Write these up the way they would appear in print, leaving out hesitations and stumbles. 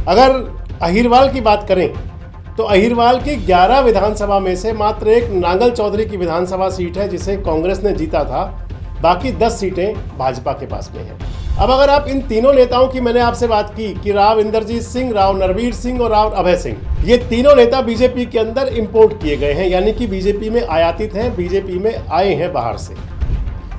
अगर अहिरवाल की बात करें तो अहिरवाल की 11 विधानसभा में से मात्र एक नांगल चौधरी की विधानसभा सीट है जिसे कांग्रेस ने जीता था। बाकी 10 सीटें भाजपा के पास में हैं। अब अगर आप इन तीनों नेताओं की मैंने आपसे बात की कि राव इंद्रजीत सिंह, राव नरवीर सिंह और राव अभय सिंह, ये तीनों नेता बीजेपी के अंदर इंपोर्ट किए गए हैं, यानी कि बीजेपी में आयातित हैं, बीजेपी में आए हैं बाहर से।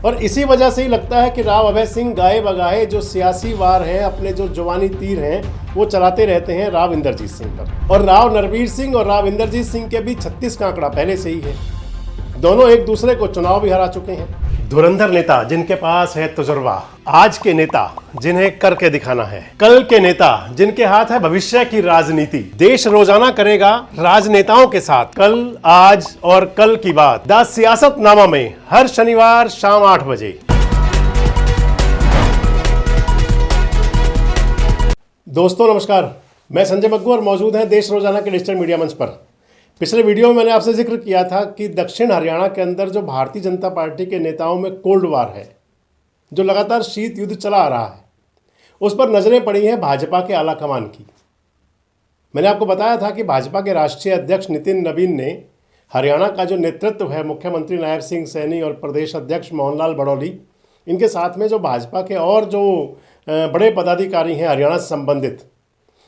और इसी वजह से ही लगता है कि राव अभय सिंह गाए बगाए जो सियासी वार हैं, अपने जो जुबानी तीर हैं, वो चलाते रहते हैं राव इंद्रजीत सिंह पर। और राव नरवीर सिंह और राव इंद्रजीत सिंह के बीच 36 का आंकड़ा पहले से ही है। दोनों एक दूसरे को चुनाव भी हरा चुके हैं। धुरंधर नेता जिनके पास है तजुर्बा, आज के नेता जिन्हें करके दिखाना है, कल के नेता जिनके हाथ है भविष्य की राजनीति। देश रोजाना करेगा राजनेताओं के साथ कल, आज और कल की बात द सियासतनामा में हर शनिवार शाम 8 बजे। दोस्तों नमस्कार, मैं संजय मग्गू और मौजूद हैं देश रोजाना के डिजिटल मीडिया मंच पर। पिछले वीडियो में मैंने आपसे जिक्र किया था कि दक्षिण हरियाणा के अंदर जो भारतीय जनता पार्टी के नेताओं में कोल्ड वार है, जो लगातार शीत युद्ध चला आ रहा है, उस पर नजरें पड़ी हैं भाजपा के आला कमान की। मैंने आपको बताया था कि भाजपा के राष्ट्रीय अध्यक्ष नितिन नवीन ने हरियाणा का जो नेतृत्व है, मुख्यमंत्री नायब सिंह सैनी और प्रदेश अध्यक्ष मोहनलाल बड़ौली, इनके साथ में जो भाजपा के और जो बड़े पदाधिकारी हैं हरियाणा से संबंधित,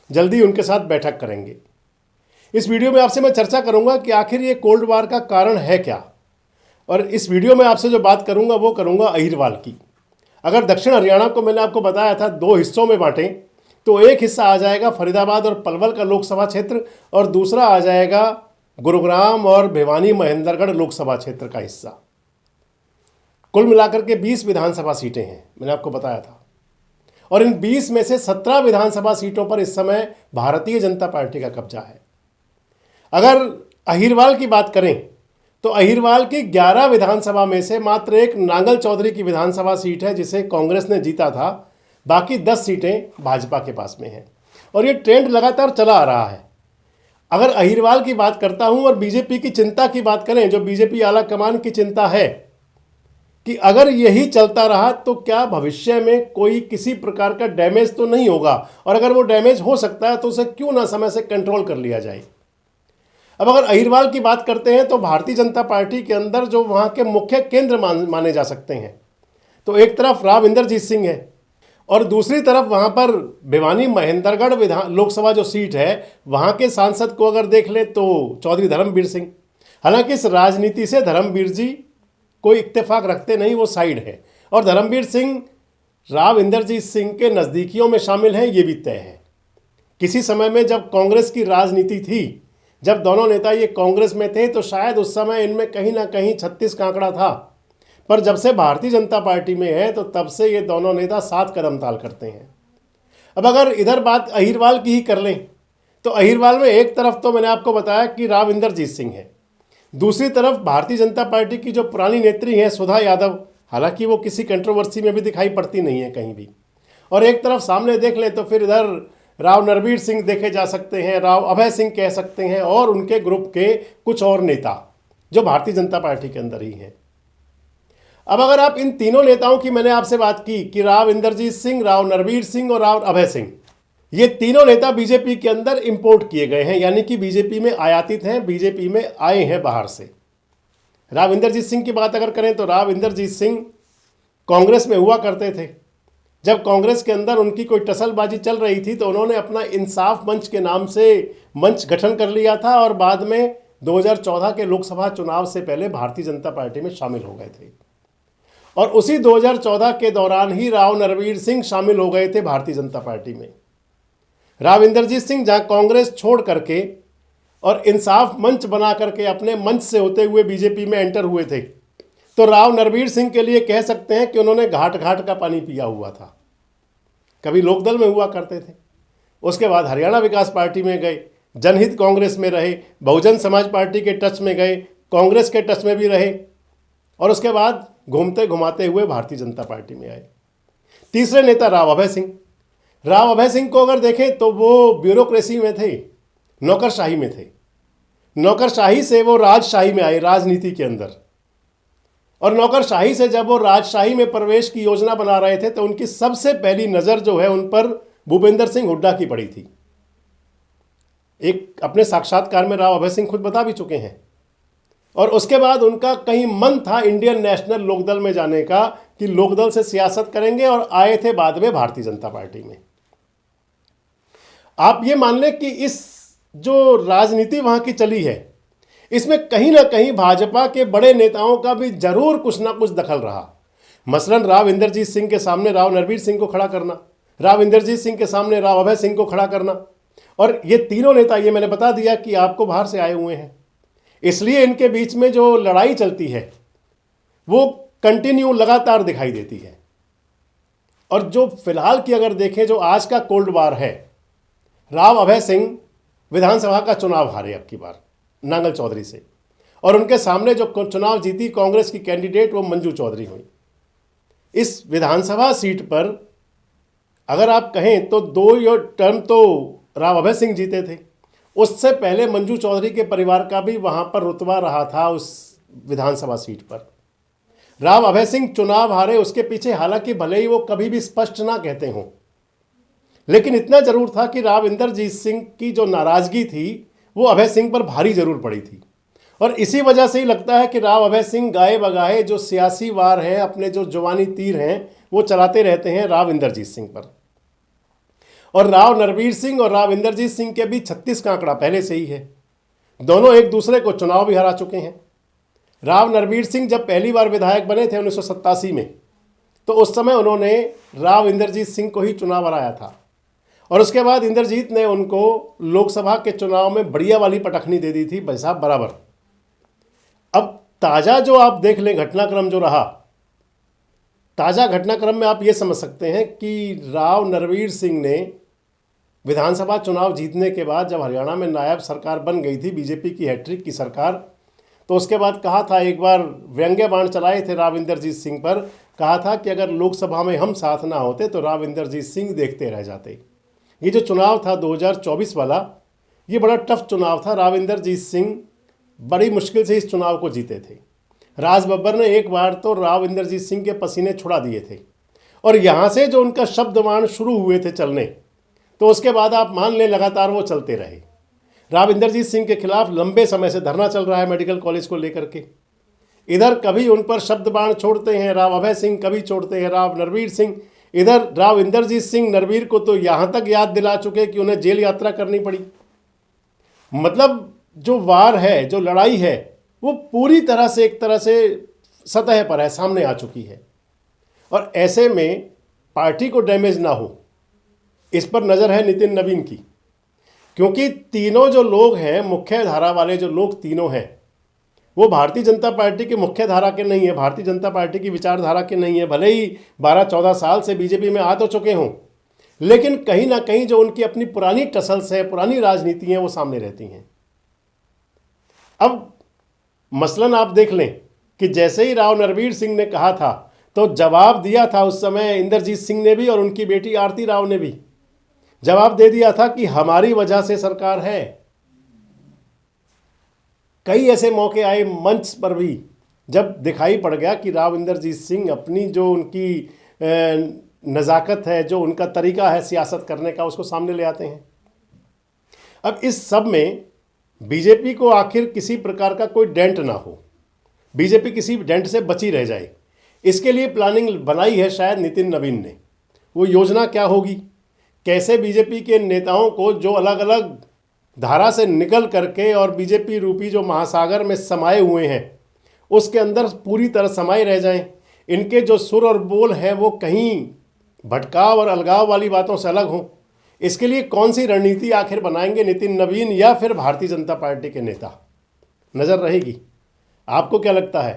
जल्दी उनके साथ बैठक करेंगे। इस वीडियो में आपसे मैं चर्चा करूंगा कि आखिर ये कोल्ड वार का कारण है क्या। और इस वीडियो में आपसे जो बात करूंगा वो करूंगा अहिरवाल की। अगर दक्षिण हरियाणा को मैंने आपको बताया था 2 हिस्सों में बांटें, तो एक हिस्सा आ जाएगा फरीदाबाद और पलवल का लोकसभा क्षेत्र, और दूसरा आ जाएगा गुरुग्राम और भिवानी महेंद्रगढ़ लोकसभा क्षेत्र का हिस्सा। कुल मिलाकर के 20 विधानसभा सीटें हैं, मैंने आपको बताया था। और इन 20 में से 17 विधानसभा सीटों पर इस समय भारतीय जनता पार्टी का कब्जा है। अगर अहिरवाल की बात करें तो अहिरवाल की 11 विधानसभा में से मात्र एक नांगल चौधरी की विधानसभा सीट है जिसे कांग्रेस ने जीता था। बाकी 10 सीटें भाजपा के पास में हैं और ये ट्रेंड लगातार चला आ रहा है। अगर अहिरवाल की बात करता हूं और बीजेपी की चिंता की बात करें, जो बीजेपी आला कमान की चिंता है कि अगर यही चलता रहा तो क्या भविष्य में कोई किसी प्रकार का डैमेज तो नहीं होगा, और अगर वो डैमेज हो सकता है तो उसे क्यों ना समय से कंट्रोल कर लिया जाए। अब अगर अहिरवाल की बात करते हैं तो भारतीय जनता पार्टी के अंदर जो वहाँ के मुख्य केंद्र माने जा सकते हैं, तो एक तरफ राव इंद्रजीत सिंह है और दूसरी तरफ वहाँ पर भिवानी महेंद्रगढ़ लोकसभा जो सीट है, वहाँ के सांसद को अगर देख ले तो चौधरी धर्मवीर सिंह। हालांकि इस राजनीति से धर्मवीर जी कोई इत्तेफाक रखते नहीं, वो साइड है, और धर्मवीर सिंह राव इंद्रजीत सिंह के नज़दीकियों में शामिल हैं, ये भी तय है। किसी समय में जब कांग्रेस की राजनीति थी, जब दोनों नेता ये कांग्रेस में थे, तो शायद उस समय इनमें कहीं ना कहीं 36 का आंकड़ा था, पर जब से भारतीय जनता पार्टी में है तो तब से ये दोनों नेता 7 कदम ताल करते हैं। अब अगर इधर बात अहिरवाल की ही कर लें तो अहिरवाल में एक तरफ तो मैंने आपको बताया कि राव इंद्रजीत सिंह है, दूसरी तरफ भारतीय जनता पार्टी की जो पुरानी नेत्री हैं सुधा यादव, हालांकि वो किसी कंट्रोवर्सी में भी दिखाई पड़ती नहीं है कहीं भी, और एक तरफ सामने देख लें तो फिर इधर राव नरवीर सिंह देखे जा सकते हैं, राव अभय सिंह कह सकते हैं, और उनके ग्रुप के कुछ और नेता जो भारतीय जनता पार्टी के अंदर ही हैं। अब अगर आप इन तीनों नेताओं की मैंने आपसे बात की कि राव इंद्रजीत सिंह, राव नरवीर सिंह और राव अभय सिंह, ये तीनों नेता बीजेपी के अंदर इंपोर्ट किए गए हैं, यानी कि बीजेपी में आयातित हैं, बीजेपी में आए हैं बाहर से। राव इंद्रजीत सिंह की बात अगर करें तो राव इंद्रजीत सिंह कांग्रेस में हुआ करते थे। जब कांग्रेस के अंदर उनकी कोई टसलबाजी चल रही थी तो उन्होंने अपना इंसाफ मंच के नाम से मंच गठन कर लिया था और बाद में 2014 के लोकसभा चुनाव से पहले भारतीय जनता पार्टी में शामिल हो गए थे। और उसी 2014 के दौरान ही राव नरवीर सिंह शामिल हो गए थे भारतीय जनता पार्टी में। राव इंद्रजीत सिंह जहां कांग्रेस छोड़ करके और इंसाफ मंच बना करके अपने मंच से होते हुए बीजेपी में एंटर हुए थे, तो राव नरवीर सिंह के लिए कह सकते हैं कि उन्होंने घाट घाट का पानी पिया हुआ था। कभी लोकदल में हुआ करते थे, उसके बाद हरियाणा विकास पार्टी में गए, जनहित कांग्रेस में रहे, बहुजन समाज पार्टी के टच में गए, कांग्रेस के टच में भी रहे, और उसके बाद घूमते घुमाते हुए भारतीय जनता पार्टी में आए। तीसरे नेता राव अभय सिंह। राव अभय सिंह को अगर देखें तो वो ब्यूरोक्रेसी में थे, नौकरशाही में थे, नौकरशाही से वो राजशाही में आए, राजनीति के अंदर। और नौकरशाही से जब वो राजशाही में प्रवेश की योजना बना रहे थे तो उनकी सबसे पहली नज़र जो है उन पर भूपेंद्र सिंह हुड्डा की पड़ी थी। एक अपने साक्षात्कार में राव अभय सिंह खुद बता भी चुके हैं। और उसके बाद उनका कहीं मन था इंडियन नेशनल लोकदल में जाने का कि लोकदल से सियासत करेंगे, और आए थे बाद में भारतीय जनता पार्टी में। आप ये मान लें कि इस जो राजनीति वहां की चली है, इसमें कहीं ना कहीं भाजपा के बड़े नेताओं का भी जरूर कुछ ना कुछ दखल रहा। मसलन राव इंद्रजीत सिंह के सामने राव नरवीर सिंह को खड़ा करना, राव इंद्रजीत सिंह के सामने राव अभय सिंह को खड़ा करना। और ये तीनों नेता, ये मैंने बता दिया कि आपको बाहर से आए हुए हैं, इसलिए इनके बीच में जो लड़ाई चलती है वो कंटिन्यू लगातार दिखाई देती है। और जो फिलहाल की अगर देखें, जो आज का कोल्ड वार है, राव अभय सिंह विधानसभा का चुनाव हारे अब की बार नांगल चौधरी से, और उनके सामने जो चुनाव जीती कांग्रेस की कैंडिडेट वो मंजू चौधरी हुई। इस विधानसभा सीट पर अगर आप कहें तो 2 टर्म तो राव अभय सिंह जीते थे, उससे पहले मंजू चौधरी के परिवार का भी वहां पर रुतबा रहा था उस विधानसभा सीट पर। राव अभय सिंह चुनाव हारे, उसके पीछे हालांकि भले ही वो कभी भी स्पष्ट ना कहते हों, लेकिन इतना जरूर था कि राव इंद्रजीत सिंह की जो नाराजगी थी वो अभय सिंह पर भारी जरूर पड़ी थी। और इसी वजह से ही लगता है कि राव अभय सिंह गाए बगाए जो सियासी वार हैं, अपने जो जवानी तीर हैं, वो चलाते रहते हैं राव इंद्रजीत सिंह पर। और राव नरवीर सिंह और राव इंद्रजीत सिंह के बीच 36 का आंकड़ा पहले से ही है। दोनों एक दूसरे को चुनाव भी हरा चुके हैं। राव नरवीर सिंह जब पहली बार विधायक बने थे 1987 में, तो उस समय उन्होंने राव इंद्रजीत सिंह को ही चुनाव हराया था, और उसके बाद इंद्रजीत ने उनको लोकसभा के चुनाव में बढ़िया वाली पटखनी दे दी थी भाई साहब बराबर। अब ताज़ा जो आप देख लें घटनाक्रम जो रहा, ताज़ा घटनाक्रम में आप ये समझ सकते हैं कि राव नरवीर सिंह ने विधानसभा चुनाव जीतने के बाद जब हरियाणा में नायब सरकार बन गई थी बीजेपी की हैट्रिक की सरकार, तो उसके बाद कहा था, एक बार व्यंग्य बाण चलाए थे राव इंद्रजीत सिंह पर, कहा था कि अगर लोकसभा में हम साथ ना होते तो राव इंद्रजीत सिंह देखते रह जाते। ये जो चुनाव था 2024 वाला, ये बड़ा टफ चुनाव था। राव इंद्रजीत सिंह बड़ी मुश्किल से इस चुनाव को जीते थे। राज बब्बर ने एक बार तो राव इंद्रजीत सिंह के पसीने छुड़ा दिए थे, और यहाँ से जो उनका शब्दवाण शुरू हुए थे चलने, तो उसके बाद आप मान लें लगातार वो चलते रहे। राव इंद्रजीत सिंह के खिलाफ लंबे समय से धरना चल रहा है मेडिकल कॉलेज को लेकर के। इधर कभी उन पर शब्दबाण छोड़ते हैं राव अभय सिंह, कभी छोड़ते हैं राव नरवीर सिंह। इधर राव इंद्रजीत सिंह नरवीर को तो यहाँ तक याद दिला चुके कि उन्हें जेल यात्रा करनी पड़ी। मतलब जो वार है, जो लड़ाई है, वो पूरी तरह से एक तरह से सतह पर है, सामने आ चुकी है। और ऐसे में पार्टी को डैमेज ना हो, इस पर नज़र है नितिन नवीन की, क्योंकि तीनों जो लोग हैं, मुख्य धारा वाले जो लोग तीनों हैं, वो भारतीय जनता पार्टी की मुख्य धारा के नहीं है, भारतीय जनता पार्टी की विचारधारा के नहीं है। भले ही 12-14 साल से बीजेपी में आ तो चुके हों, लेकिन कहीं ना कहीं जो उनकी अपनी पुरानी टसल्स है, पुरानी राजनीति हैं, वो सामने रहती हैं। अब मसलन आप देख लें कि जैसे ही राव नरवीर सिंह ने कहा था, तो जवाब दिया था उस समय इंद्रजीत सिंह ने भी और उनकी बेटी आरती राव ने भी जवाब दे दिया था कि हमारी वजह से सरकार है। कई ऐसे मौके आए मंच पर भी जब दिखाई पड़ गया कि राव इंद्रजीत सिंह अपनी जो उनकी नज़ाकत है, जो उनका तरीका है सियासत करने का, उसको सामने ले आते हैं। अब इस सब में बीजेपी को आखिर किसी प्रकार का कोई डेंट ना हो, बीजेपी किसी डेंट से बची रह जाए, इसके लिए प्लानिंग बनाई है शायद नितिन नवीन ने। वो योजना क्या होगी, कैसे बीजेपी के नेताओं को जो अलग अलग धारा से निकल करके और बीजेपी रूपी जो महासागर में समाये हुए हैं उसके अंदर पूरी तरह समाये रह जाएं, इनके जो सुर और बोल हैं वो कहीं भटकाव और अलगाव वाली बातों से अलग हों, इसके लिए कौन सी रणनीति आखिर बनाएंगे नितिन नवीन या फिर भारतीय जनता पार्टी के नेता, नज़र रहेगी। आपको क्या लगता है,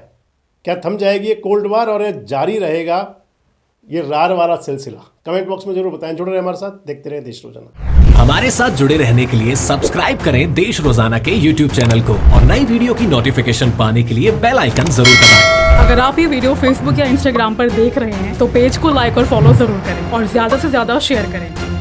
क्या थम जाएगी ये कोल्ड वार और ये जारी रहेगा ये रार वाला सिलसिला? कमेंट बॉक्स में जरूर बताएं। जुड़े रहे हमारे साथ, देखते रहे देश रोजाना। हमारे साथ जुड़े रहने के लिए सब्सक्राइब करें देश रोजाना के YouTube चैनल को और नई वीडियो की नोटिफिकेशन पाने के लिए बेल आइकन जरूर दबाएं। अगर आप ये वीडियो Facebook या Instagram पर देख रहे हैं तो पेज को लाइक और फॉलो जरूर करें और ज्यादा से ज्यादा शेयर करें।